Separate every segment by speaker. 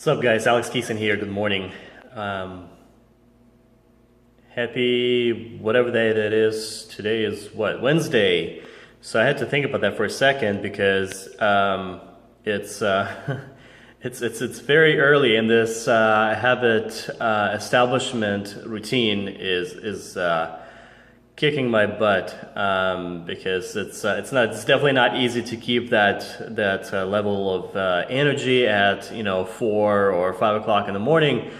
Speaker 1: What's up, guys? Alex Keeson here. Good morning. Happy whatever day that is. Today is what? Wednesday. So I had to think about that for a second because it's it's very early, and this habit establishment routine is kicking my butt because it's definitely not easy to keep that level of energy at 4 or 5 o'clock in the morning,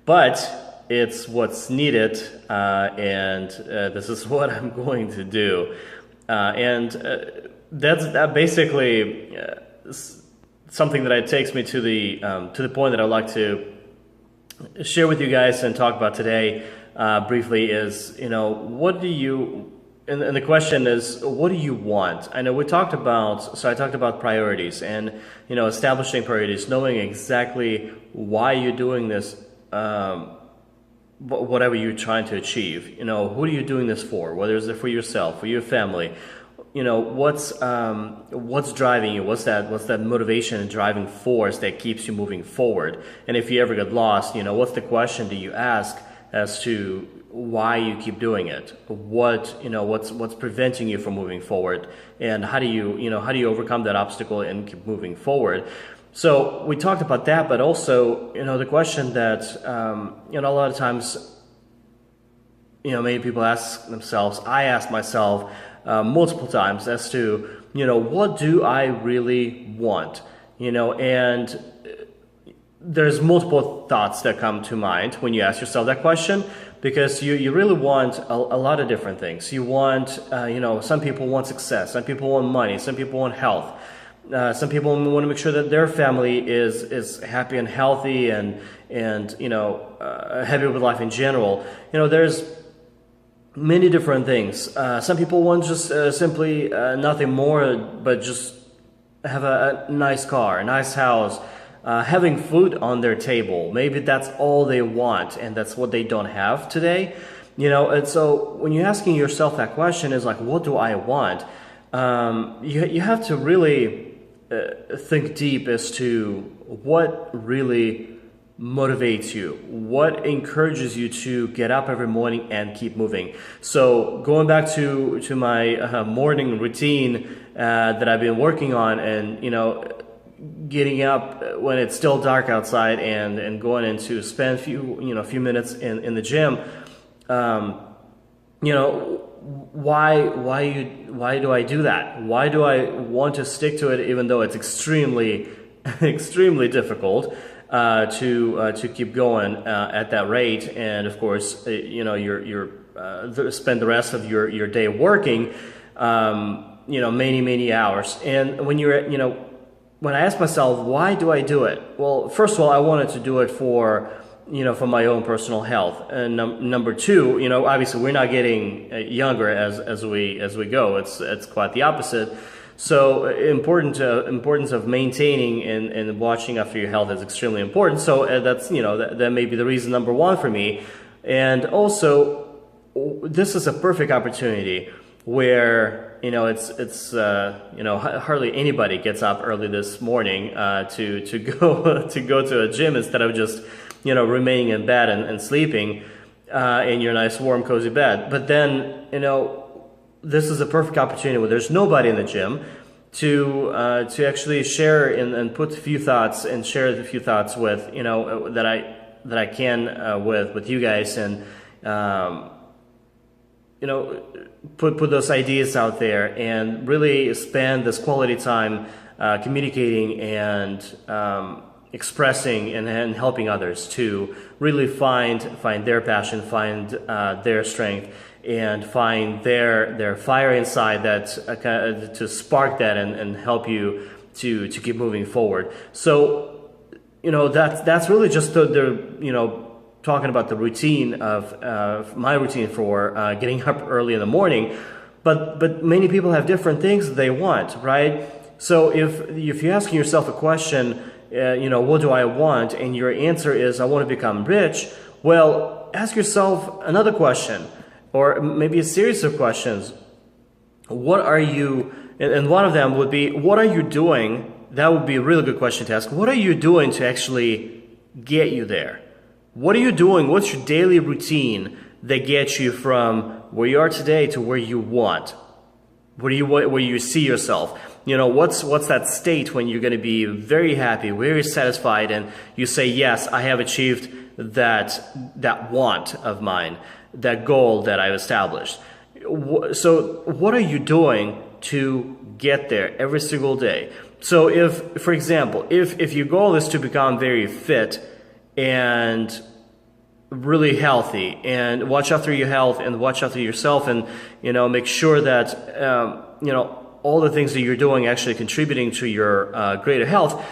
Speaker 1: but it's what's needed, and this is what I'm going to do, and that's basically something that takes me to the point that I'd like to share with you guys and talk about today. Briefly is, what do you, and the question is, what do you want? I know I talked about priorities and, establishing priorities, knowing exactly why you're doing this, whatever you're trying to achieve. Who are you doing this for? Whether it's for yourself, for your family, what's driving you? What's that motivation and driving force that keeps you moving forward? And if you ever get lost, what's the question do you ask as to why you keep doing it? What's preventing you from moving forward, and how do you overcome that obstacle and keep moving forward? So we talked about that, but also the question that a lot of times many people ask themselves. I ask myself multiple times as to what do I really want? And there's multiple thoughts that come to mind when you ask yourself that question, because you really want a lot of different things. You want, some people want success, some people want money, some people want health, some people want to make sure that their family is happy and healthy and happy with life in general. There's many different things. Some people want just simply nothing more but just have a nice car, a nice house, having food on their table. Maybe that's all they want, and that's what they don't have today. And so when you're asking yourself that question, is like, what do I want? You have to really think deep as to what really motivates you, what encourages you to get up every morning and keep moving. So going back to my morning routine that I've been working on, and getting up when it's still dark outside and going in to spend a few minutes in the gym. Why do I do that? Why do I want to stick to it, even though it's extremely extremely difficult to keep going at that rate? And of course, you're spend the rest of your day working many hours. And when you're when I ask myself, why do I do it? Well, first of all, I wanted to do it for my own personal health. And number two, obviously we're not getting younger as we go. It's quite the opposite. So importance of maintaining and watching after your health is extremely important. So that's, that may be the reason number one for me. And also, this is a perfect opportunity where hardly anybody gets up early this morning to go to a gym instead of just remaining in bed and sleeping in your nice warm cozy bed. But then this is a perfect opportunity where there's nobody in the gym to actually share and put a few thoughts and share a few thoughts with that I can with you guys, and put those ideas out there and really spend this quality time communicating and expressing and helping others to really find their passion, find their strength, and find their fire inside that to spark that and help you to keep moving forward. So that's really just the talking about the routine of my routine for getting up early in the morning, but many people have different things that they want, right? So if you're asking yourself a question, what do I want, and your answer is I want to become rich, well, ask yourself another question, or maybe a series of questions. What are you? And one of them would be, what are you doing? That would be a really good question to ask. What are you doing to actually get you there? What are you doing? What's your daily routine that gets you from where you are today to where you want? Where you see yourself? What's that state when you're going to be very happy, very satisfied, and you say, yes, I have achieved that want of mine, that goal that I've established. So what are you doing to get there every single day? So if, for example, if your goal is to become very fit and really healthy and watch after your health and watch after yourself and, make sure that, all the things that you're doing actually contributing to your greater health,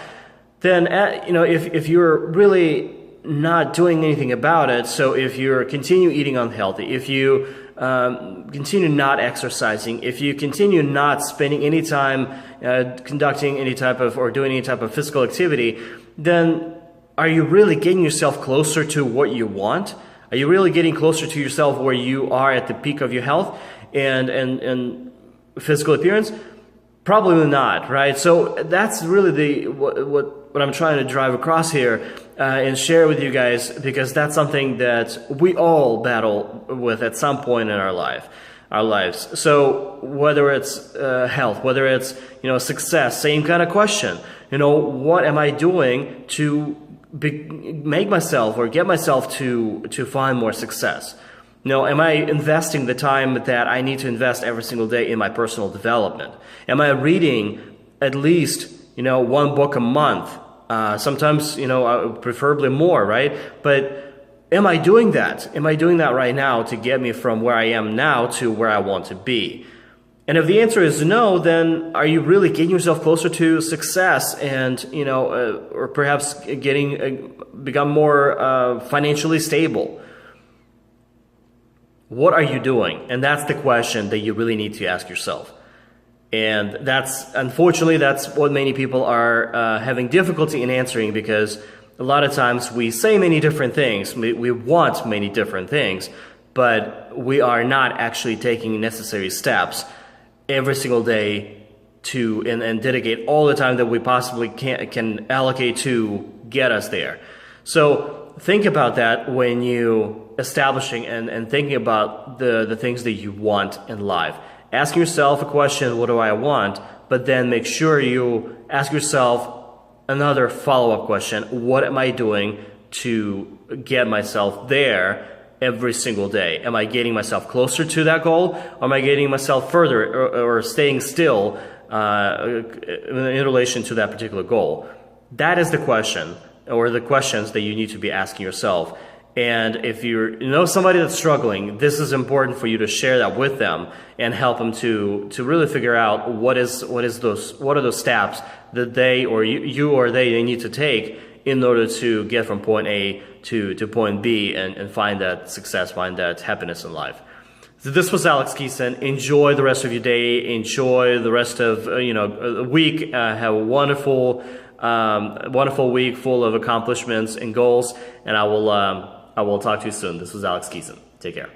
Speaker 1: then, if you're really not doing anything about it, so if you continue eating unhealthy, if you continue not exercising, if you continue not spending any time conducting any type of or doing any type of physical activity, then are you really getting yourself closer to what you want? Are you really getting closer to yourself where you are at the peak of your health and physical appearance? Probably not, right? So that's really what I'm trying to drive across here and share with you guys, because that's something that we all battle with at some point in our lives. So whether it's health, whether it's success, same kind of question. What am I doing to make myself or get myself to find more success? Am I investing the time that I need to invest every single day in my personal development? Am I reading at least, one book a month? Sometimes, preferably more, right? But am I doing that? Am I doing that right now to get me from where I am now to where I want to be? And if the answer is no, then are you really getting yourself closer to success and, or perhaps become more financially stable? What are you doing? And that's the question that you really need to ask yourself. And unfortunately, that's what many people are having difficulty in answering, because a lot of times we say many different things, we want many different things, but we are not actually taking necessary steps every single day and dedicate all the time that we possibly can allocate to get us there. So think about that when you establishing and thinking about the things that you want in life. Ask yourself a question, what do I want? But then make sure you ask yourself another follow-up question. What am I doing to get myself there every single day? Am I getting myself closer to that goal? Or am I getting myself further or staying still in relation to that particular goal? That is the question, or the questions that you need to be asking yourself. And if you know somebody that's struggling, this is important for you to share that with them and help them to really figure out what are those steps that they or they need to take in order to get from point A to point B and find that success, find that happiness in life. So this was Alex Keeson. Enjoy the rest of your day. Enjoy the rest of the week. Have a wonderful week full of accomplishments and goals. And I will talk to you soon. This was Alex Keeson. Take care.